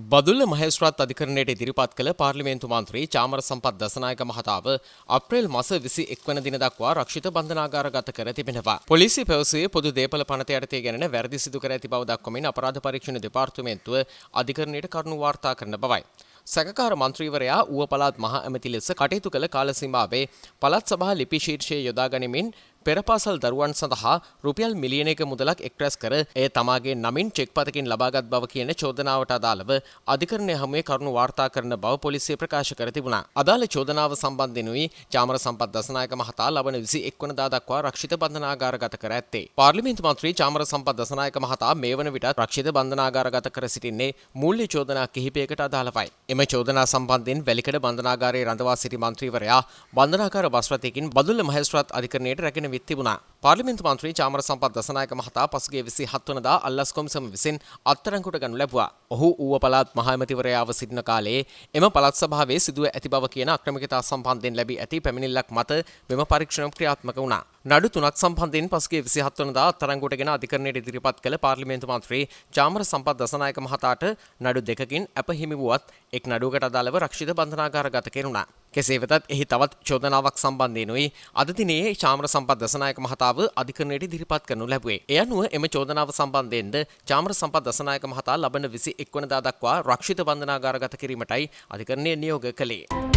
බදුල්ල මහේස්ත්‍රාත් අධිකරණයට ඉදිරිපත් කළ පාර්ලිමේන්තු මන්ත්‍රී චාමර සම්පත් දසනායක මහතාව අප්‍රේල් මාස 21 වන දින දක්වා රක්ෂිත බන්ධනාගාරගත කර තිබෙනවා. පොලිසිය පැවසුවේ පොදු දේපල පනත යටතේ ගැනෙන වැරදි සිදු කර ඇති බව දක්වමින් අපරාධ පරීක්ෂණ දෙපාර්තමේන්තුව අධිකරණයට කරුණු වාර්තා කරන බවයි. සැකකාර මන්ත්‍රීවරයා ඌව පළාත් මහ ඇමති ලෙස කටයුතු කළ කාල සීමාවේ පළාත් සභා ලිපි ශීර්ෂයේ යොදා ගනිමින් පෙරපාසල් දරුවන් සඳහා රුපියල් මිලියනයක මුදලක් එක්රැස් කර එය තමාගේ නමින් චෙක් පතකින් ලබාගත් බව කියන චෝදනාවට අදාළව අධිකරණය හමුවේ කරුණු වාර්තා කරන බව පොලිසිය ප්‍රකාශ කර තිබුණා. අදාළ චෝදනාව සම්බන්ධෙනුයි චාමර සම්පත් දසනායක මහතා ලබන 21 වනදා දක්වා රක්ෂිත බන්ධනාගාරගත කර ඇත්තේ. පාර්ලිමේන්තු මන්ත්‍රී චාමර සම්පත් දසනායක මහතා මේ වන විටත් රක්ෂිත බන්ධනාගාරගත කර සිටින්නේ මූල්‍ය චෝදනා කිහිපයකට අදාළවයි. එම චෝදනා සම්බන්ධයෙන් වැලිකඩ බන්ධනාගාරයේ රඳවා සිටි මන්ත්‍රීවරයා බන්ධනාගාර බස් රථයකින් බදුල්ල මහේස්ත්‍රාත් අධිකරණයට රැගෙන විත් තිබුණා. පාර්ලිමේන්තු මන්ත්‍රී චාමර සම්පත් දසනායක මහතා පසුගිය 27 වනදා අල්ලස් කොමිසම විසින් අත්අඩංගුවට ගනු ලැබුවා. ඔහු ඌව පළාත් මහ ඇමතිවරයාව සිටින කාලයේ එම පළාත් සභාවේ සිදුව ඇති බව කියන අක්‍රමිකතා සම්බන්ධයෙන් ලැබී ඇති පැමිණිල්ලක් මත මෙම පරීක්ෂණ ක්‍රියාත්මක වුණා. නඩු 3ක් සම්බන්ධයෙන් පසුගිය 27 වනදා අත්අඩංගුවට ගෙන අධිකරණයට ඉදිරිපත් කළ පාර්ලිමේන්තු මන්ත්‍රී චාමර සම්පත් දසනායක මහතාට නඩු දෙකකින් අප හිමි වුවත් එක් නඩුවකට අදාළව රක්ෂිත බන්ධනාගාරගත කෙරුණා. කෙසේ වෙතත් එහි තවත් චෝදනාවක් සම්බන්ධයෙනුයි අද දිනේ චාමර සම්පත් දසනායක මහතාව අධිකරණයට ඉදිරිපත් කරනු ලැබුවේ. ඒ අනුව එම චෝදනාව සම්බන්ධයෙන්ද චාමර සම්පත් දසනායක මහතා ලබන 21 වනදා දක්වා රක්ෂිත බන්ධනාගාරගත කිරීමටයි අධිකරණය නියෝග කළේ.